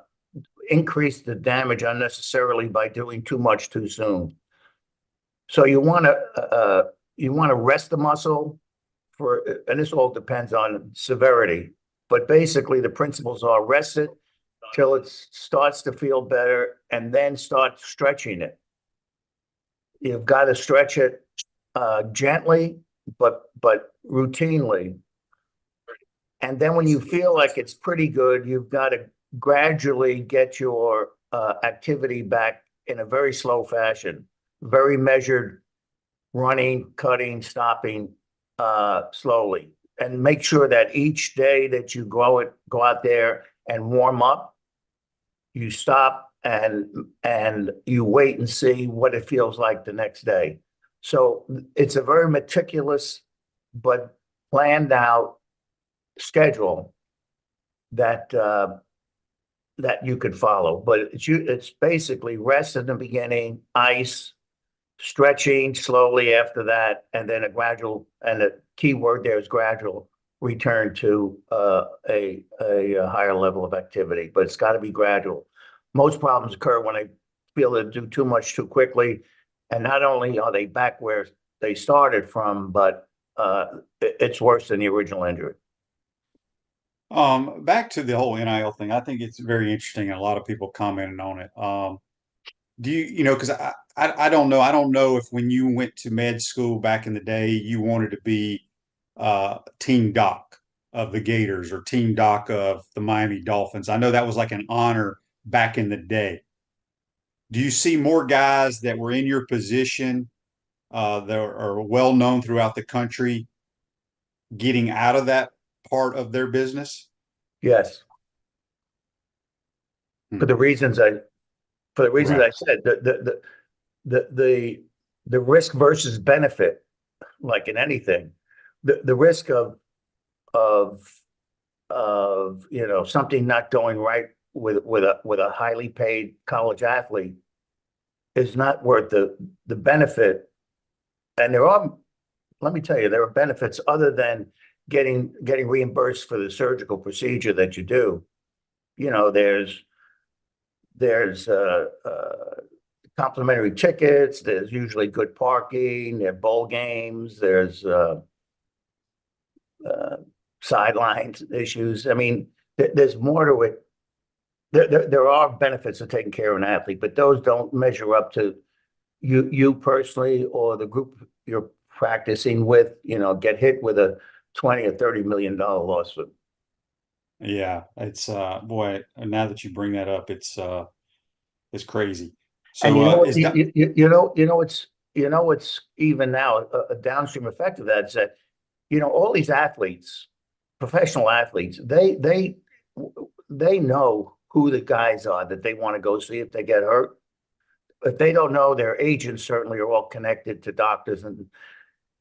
Speaker 7: increase the damage unnecessarily by doing too much too soon. So you want to rest the muscle and this all depends on severity. But basically, the principles are rest it till it starts to feel better, and then start stretching it. You've got to stretch it gently, but routinely. And then when you feel like it's pretty good, you've got to gradually get your activity back in a very slow fashion, very measured, running, cutting, stopping slowly. And make sure that each day that you go out there and warm up, you stop and you wait and see what it feels like the next day. So it's a very meticulous but planned out schedule that you could follow. But it's basically rest in the beginning, ice, stretching slowly after that, and then a gradual, and the key word there is gradual, return to a higher level of activity. But it's got to be gradual. Most problems occur when they feel they do too much too quickly, and not only are they back where they started from, but it's worse than the original injury.
Speaker 3: Back to the whole NIL thing, I think it's very interesting, and a lot of people commented on it. Do because I don't know. I don't know if when you went to med school back in the day, you wanted to be team doc of the Gators or team doc of the Miami Dolphins. I know that was like an honor back in the day. Do you see more guys that were in your position that are well known throughout the country getting out of that part of their business?
Speaker 7: Yes. For the reasons I said, the risk versus benefit, like in anything, the risk of something not going right with a highly paid college athlete is not worth the benefit. And let me tell you, there are benefits other than getting reimbursed for the surgical procedure that you do. There's complimentary tickets. There's usually good parking. There are bowl games. There's sidelines issues. I mean, there's more to it. There are benefits of taking care of an athlete, but those don't measure up to you personally or the group you're practicing with. Get hit with a $20 or $30 million lawsuit.
Speaker 3: Yeah, it's boy. Now that you bring that up, it's crazy. So
Speaker 7: and what's even now a downstream effect of that is that, all these athletes, professional athletes, they know who the guys are that they want to go see if they get hurt. If they don't know, their agents certainly are all connected to doctors, and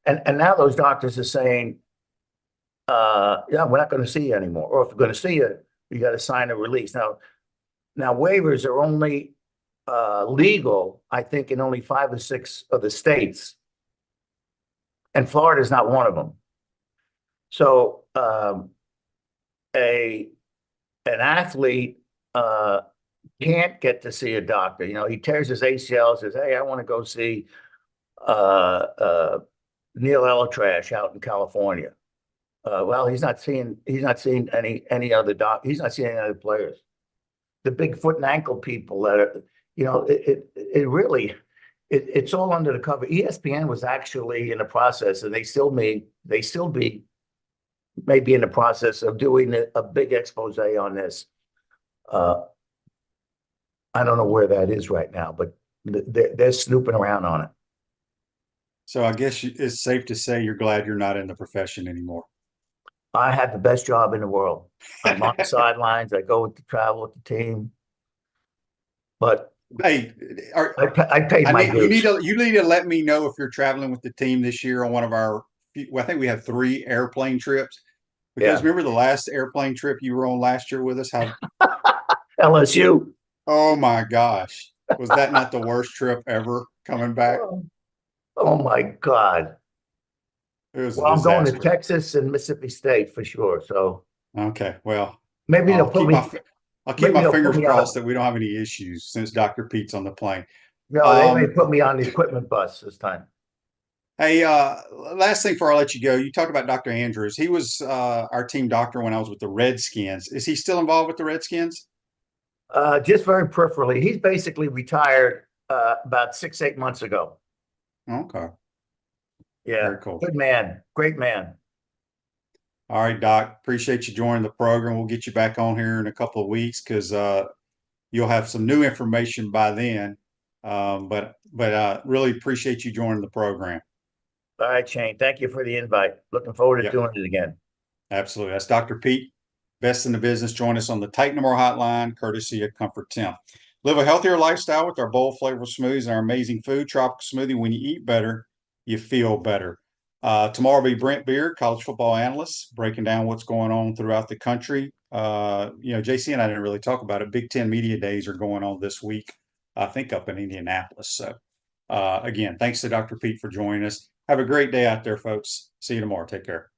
Speaker 7: now those doctors are saying, yeah, we're not going to see you anymore. Or if we're going to see you, you got to sign a release. Now waivers are only legal, I think, in only 5 or 6 of the states, and Florida is not one of them. So an athlete can't get to see a doctor. He tears his ACL, says, "Hey, I want to go see Neil Elatrash out in California." Well, he's not seeing any other he's not seeing any other players. The big foot and ankle people that are, it really, it's all under the cover. ESPN was actually in the process, and they still may be in the process of doing a big expose on this. I don't know where that is right now, but they're snooping around on it.
Speaker 3: So I guess it's safe to say you're glad you're not in the profession anymore.
Speaker 7: I had the best job in the world. I'm on the sidelines. I go to travel with the team. But
Speaker 3: hey,
Speaker 7: I paid my dues.
Speaker 3: You need to let me know if you're traveling with the team this year on one of our. Well, I think we have 3 airplane trips. Because remember the last airplane trip you were on last year with us? How
Speaker 7: LSU.
Speaker 3: Oh my gosh. Was that not the worst trip ever coming back?
Speaker 7: Oh my God.
Speaker 3: It was
Speaker 7: I'm going to Texas and Mississippi State for sure. So
Speaker 3: okay, well,
Speaker 7: maybe
Speaker 3: I'll keep my fingers crossed that we don't have any issues since Dr. Pete's on the plane.
Speaker 7: No, they may put me on the equipment bus this time.
Speaker 3: Hey, last thing before I let you go, you talked about Dr. Andrews. He was our team doctor when I was with the Redskins. Is he still involved with the Redskins?
Speaker 7: Just very peripherally. He's basically retired about 6-8 months ago.
Speaker 3: Okay.
Speaker 7: Yeah.
Speaker 3: Very cool.
Speaker 7: Good man. Great man.
Speaker 3: All right, Doc. Appreciate you joining the program. We'll get you back on here in a couple of weeks because you'll have some new information by then. But really appreciate you joining the program.
Speaker 7: All right, Shane. Thank you for the invite. Looking forward to doing it again.
Speaker 3: Absolutely. That's Dr. Pete, best in the business. Join us on the Tighten More Hotline, courtesy of Comfort Temp. Live a healthier lifestyle with our bold, flavorful smoothies and our amazing food. Tropical smoothie. When you eat better, you feel better. Tomorrow will be Brent Beard, college football analyst, breaking down what's going on throughout the country. JC and I didn't really talk about it. Big Ten Media Days are going on this week, I think up in Indianapolis. So, again, thanks to Dr. Pete for joining us. Have a great day out there, folks. See you tomorrow. Take care.